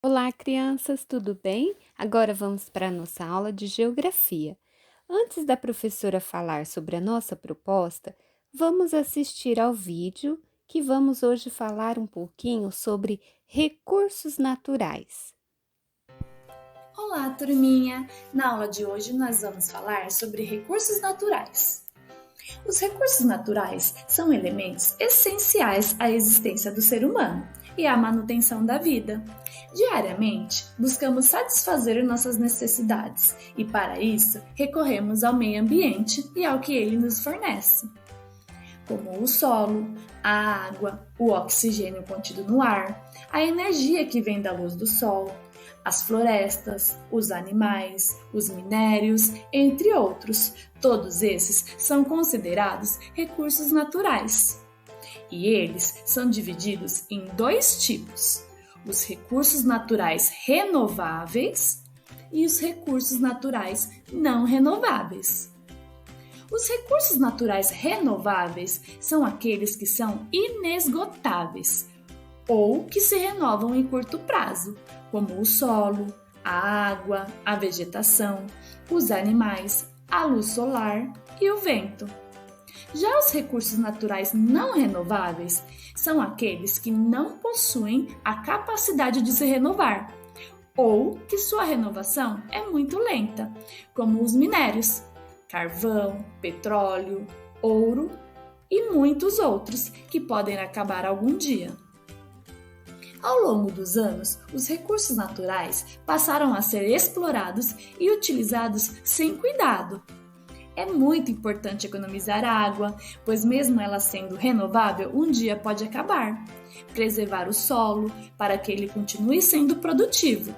Olá, crianças, tudo bem? Agora vamos para a nossa aula de geografia. Antes da professora falar sobre a nossa proposta, vamos assistir ao vídeo que vamos hoje falar um pouquinho sobre recursos naturais. Olá, turminha! Na aula de hoje nós vamos falar sobre recursos naturais. Os recursos naturais são elementos essenciais à existência do ser humano e à manutenção da vida. Diariamente, buscamos satisfazer nossas necessidades e, para isso, recorremos ao meio ambiente e ao que ele nos fornece, como o solo, a água, o oxigênio contido no ar, a energia que vem da luz do sol, as florestas, os animais, os minérios, entre outros. Todos esses são considerados recursos naturais. E eles são divididos em dois tipos: os recursos naturais renováveis e os recursos naturais não renováveis. Os recursos naturais renováveis são aqueles que são inesgotáveis ou que se renovam em curto prazo, como o solo, a água, a vegetação, os animais, a luz solar e o vento. Já os recursos naturais não renováveis são aqueles que não possuem a capacidade de se renovar ou que sua renovação é muito lenta, como os minérios, carvão, petróleo, ouro e muitos outros que podem acabar algum dia. Ao longo dos anos, os recursos naturais passaram a ser explorados e utilizados sem cuidado. É muito importante economizar água, pois, mesmo ela sendo renovável, um dia pode acabar. Preservar o solo para que ele continue sendo produtivo.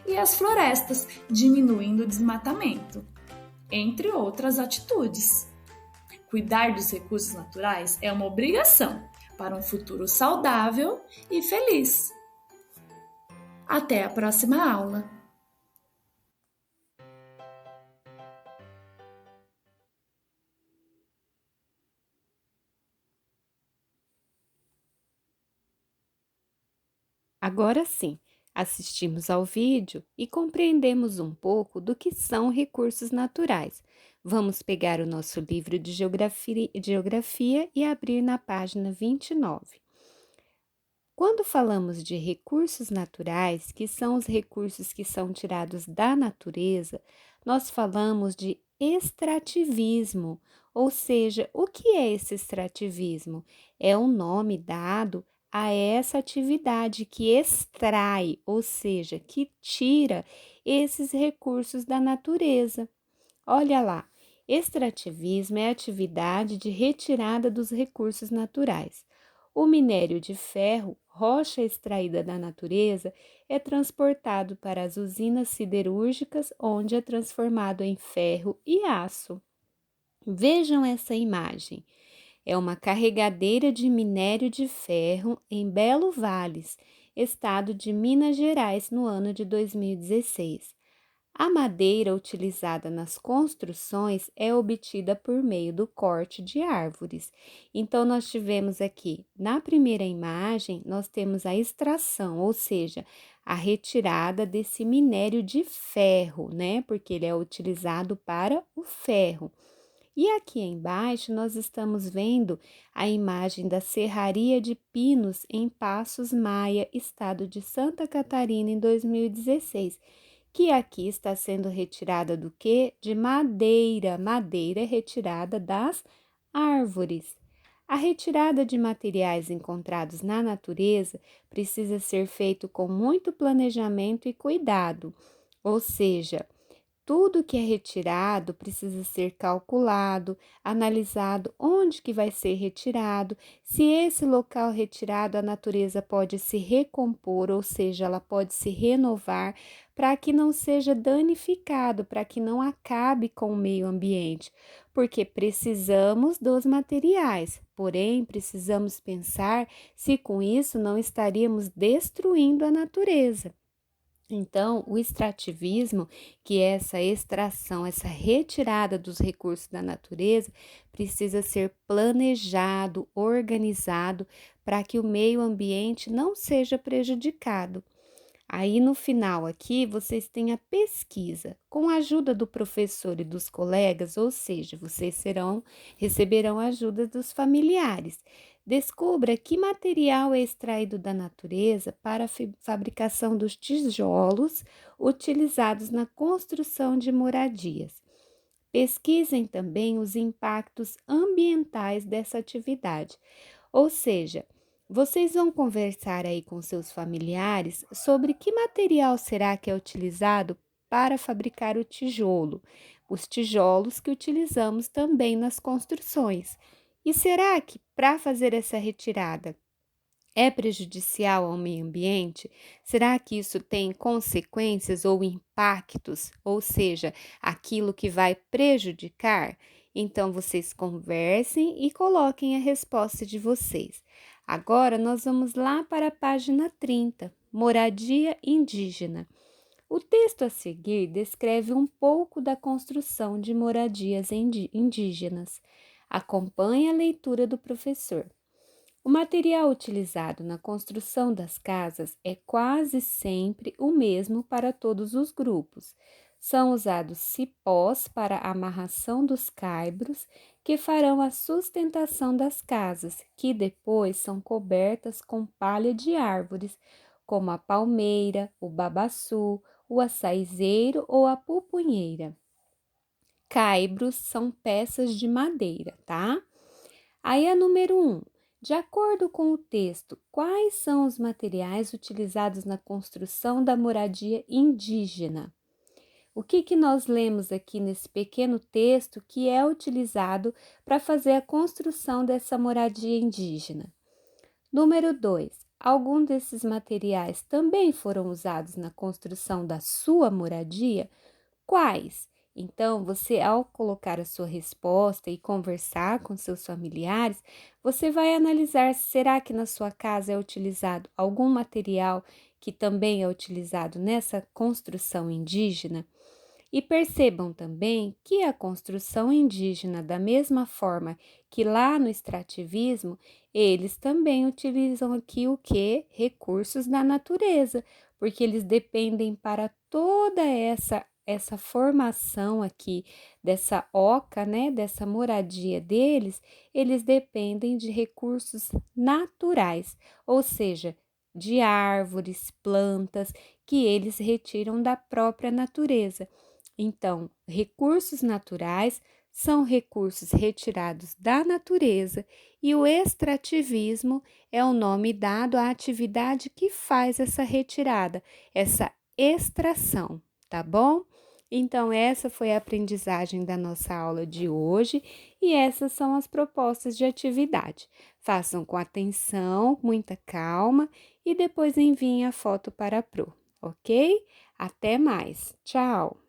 E as florestas, diminuindo o desmatamento, entre outras atitudes. Cuidar dos recursos naturais é uma obrigação para um futuro saudável e feliz. Até a próxima aula! Agora sim, assistimos ao vídeo e compreendemos um pouco do que são recursos naturais. Vamos pegar o nosso livro de geografia e abrir na página 29. Quando falamos de recursos naturais, que são os recursos que são tirados da natureza, nós falamos de extrativismo, ou seja, o que é esse extrativismo? É o nome dado a essa atividade que extrai, ou seja, que tira esses recursos da natureza. Olha lá, extrativismo é a atividade de retirada dos recursos naturais. O minério de ferro, rocha extraída da natureza, é transportado para as usinas siderúrgicas, onde é transformado em ferro e aço. Vejam essa imagem. É uma carregadeira de minério de ferro em Belo Valles, estado de Minas Gerais, no ano de 2016. A madeira utilizada nas construções é obtida por meio do corte de árvores. Então, nós tivemos aqui, na primeira imagem, nós temos a extração, ou seja, a retirada desse minério de ferro, né? Porque ele é utilizado para o ferro. E aqui embaixo nós estamos vendo a imagem da Serraria de Pinos em Passos Maia, estado de Santa Catarina, em 2016, que aqui está sendo retirada do que? De madeira. Madeira é retirada das árvores. A retirada de materiais encontrados na natureza precisa ser feito com muito planejamento e cuidado, ou seja, tudo que é retirado precisa ser calculado, analisado onde que vai ser retirado, se esse local retirado a natureza pode se recompor, ou seja, ela pode se renovar, para que não seja danificado, para que não acabe com o meio ambiente, porque precisamos dos materiais, porém precisamos pensar se com isso não estaríamos destruindo a natureza. Então, o extrativismo, que é essa extração, essa retirada dos recursos da natureza, precisa ser planejado, organizado, para que o meio ambiente não seja prejudicado. Aí no final aqui vocês têm a pesquisa, com a ajuda do professor e dos colegas, ou seja, receberão ajuda dos familiares. Descubra que material é extraído da natureza para a fabricação dos tijolos utilizados na construção de moradias. Pesquisem também os impactos ambientais dessa atividade, ou seja, vocês vão conversar aí com seus familiares sobre que material será que é utilizado para fabricar o tijolo, os tijolos que utilizamos também nas construções. E será que para fazer essa retirada é prejudicial ao meio ambiente? Será que isso tem consequências ou impactos, ou seja, aquilo que vai prejudicar? Então, vocês conversem e coloquem a resposta de vocês. Agora, nós vamos lá para a página 30, moradia indígena. O texto a seguir descreve um pouco da construção de moradias indígenas. Acompanhe a leitura do professor. O material utilizado na construção das casas é quase sempre o mesmo para todos os grupos. São usados cipós para a amarração dos caibros que farão a sustentação das casas, que depois são cobertas com palha de árvores, como a palmeira, o babaçu, o açaizeiro ou a pupunheira. Caibros são peças de madeira, tá? Aí a número 1. De acordo com o texto, quais são os materiais utilizados na construção da moradia indígena? O que nós lemos aqui nesse pequeno texto que é utilizado para fazer a construção dessa moradia indígena? Número 2. Algum desses materiais também foram usados na construção da sua moradia? Quais? Então, você, ao colocar a sua resposta e conversar com seus familiares, você vai analisar: será que na sua casa é utilizado algum material que também é utilizado nessa construção indígena? E percebam também que a construção indígena, da mesma forma que lá no extrativismo, eles também utilizam aqui o que? Recursos da natureza, porque eles dependem para toda essa formação aqui dessa oca, né, dessa moradia deles, eles dependem de recursos naturais, ou seja, de árvores, plantas que eles retiram da própria natureza. Então, recursos naturais são recursos retirados da natureza e o extrativismo é o nome dado à atividade que faz essa retirada, essa extração, tá bom? Então, essa foi a aprendizagem da nossa aula de hoje e essas são as propostas de atividade. Façam com atenção, muita calma e depois enviem a foto para a Pro, ok? Até mais, tchau!